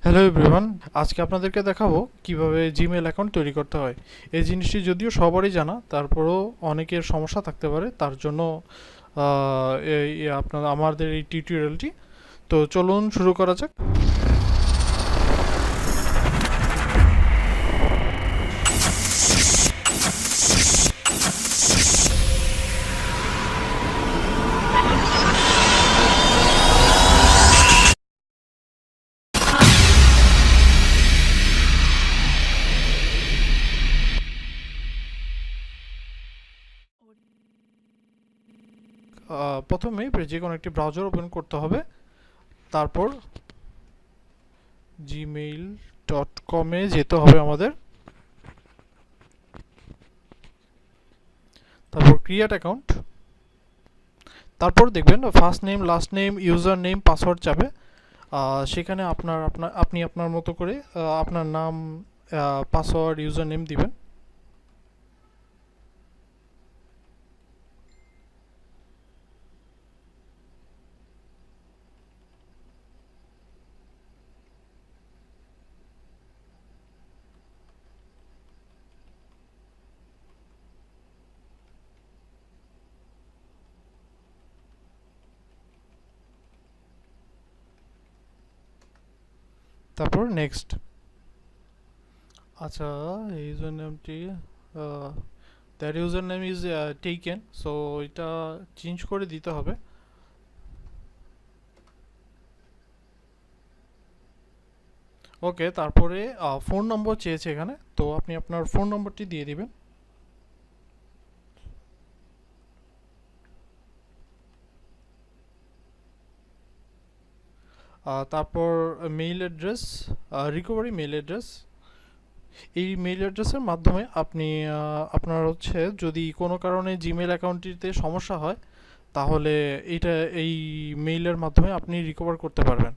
Hello everyone, আজকে আপনাদেরকে দেখাবো কিভাবে জিমেল অ্যাকাউন্ট তৈরি করতে হয়। এই জিনিসটি যদিও সবারই জানা, তারপরেও অনেকের সমস্যা থাকতে পারে। তার জন্য আপনার আমাদের এই টিউটোরিয়ালটি। তো চলুন শুরু করা যাক। প্রথমে যে কোনো একটি ব্রাউজার ওপেন করতে হবে। তারপর gmail.com-এ যেতে হবে আমাদের। তারপর ক্রিয়েট অ্যাকাউন্ট। তারপর দেখবেন first name, last name, user name, password চাবে। সেখানে আপনি আপনার মতো করে আপনার নাম, পাসওয়ার্ড, ইউজার নেম দিবেন। তারপর নেক্সট। আচ্ছা, ইউজার নেমটি that user name is taken, so এটা চেঞ্জ করে দিতে হবে। ওকে, তারপরে ফোন নম্বর চেয়েছে এখানে, তো আপনি আপনার ফোন নম্বরটি দিয়ে দিবেন। তারপর mail address, recovery mail address. এই মেইল অ্যাড্রেসের মাধ্যমে আপনি আপনার হচ্ছে যদি কোনো কারণে জিমেল অ্যাকাউন্টটিতে সমস্যা হয়, তাহলে এই মেইলের মাধ্যমে আপনি রিকভার করতে পারবেন।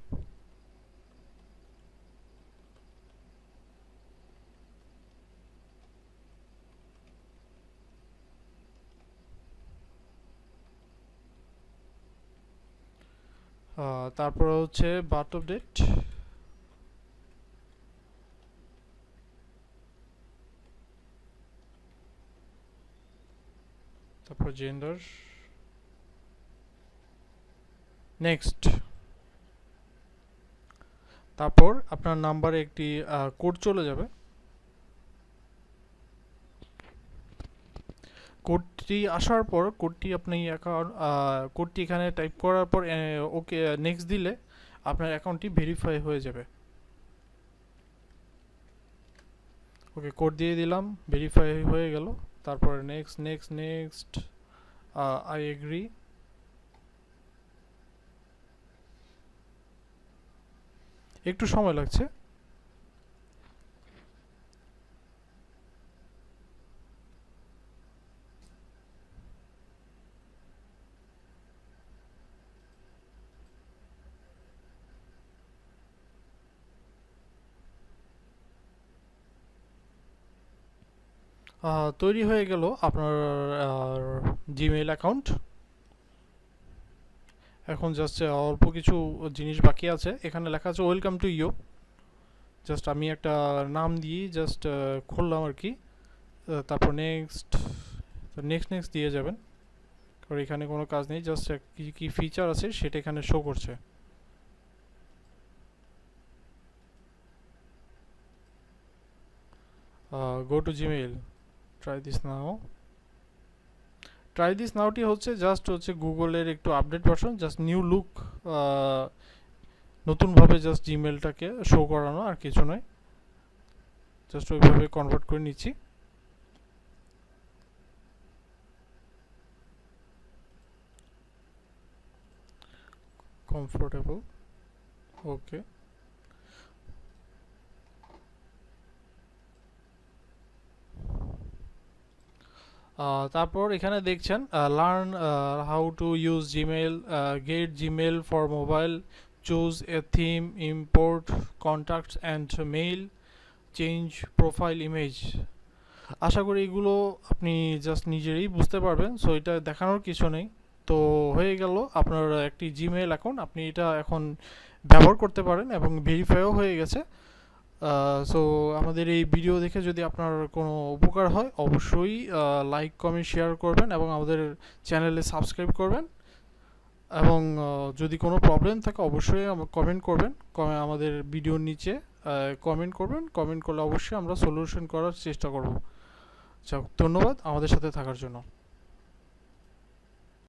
তারপর হচ্ছে বার্থ অফ ডেট, তারপর জেন্ডার। নেক্সট। তারপর আপনার নাম্বারে একটি কোড চলে যাবে। কোডটি আসার পর কোডটি এখানে টাইপ করার পর ওকে নেক্সট দিলে আপনার অ্যাকাউন্টটি ভেরিফাই হয়ে যাবে। ওকে, কোড দিয়ে দিলাম, ভেরিফাই হয়ে গেল। তারপর next next next, I agree. একটু সময় লাগছে। তৈরি হয়ে গেল আপনার জিমেইল অ্যাকাউন্ট। এখন জাস্ট অল্প কিছু জিনিস বাকি আছে। এখানে লেখা আছে ওয়েলকাম টু ইউ। জাস্ট আমি একটা নাম দিয়ে জাস্ট খুললাম আর কি। তারপর নেক্সট, নেক্সট নেক্সট দিয়ে যাবেন। আর এখানে কোনো কাজ নেই, জাস্ট কি কি ফিচার আছে সেটা এখানে শো করছে। Go to Gmail, try this now. Try this নাওটি হচ্ছে গুগলের একটু update version, just new look, নতুনভাবে জাস্ট জিমেলটাকে শো করানো, আর কিছু নয়। জাস্ট ওইভাবে কনভার্ট করে নিচ্ছি। Comfortable, okay. তারপর এখানে দেখছেন learn how to use Gmail, get Gmail for mobile, choose a theme, import contacts and mail, change profile image. আশা করি এগুলো আপনি জাস্ট নিজেরই বুঝতে পারবেন, সো এটা দেখানোর কিছু নেই। তো হয়ে গেল আপনার একটি জিমেল অ্যাকাউন্ট। আপনি এটা এখন ব্যবহার করতে পারেন এবং ভেরিফাইও হয়ে গেছে। সো আমাদের এই ভিডিও দেখে যদি আপনার কোনো উপকার হয় অবশ্যই লাইক কমেন্ট শেয়ার করবেন এবং আমাদের চ্যানেলে সাবস্ক্রাইব করবেন। এবং যদি কোনো প্রবলেম থাকে অবশ্যই কমেন্ট করবেন, আমাদের ভিডিওর নিচে কমেন্ট করবেন। কমেন্ট করলে অবশ্যই আমরা সলিউশন করার চেষ্টা করব। ধন্যবাদ আমাদের সাথে থাকার জন্য।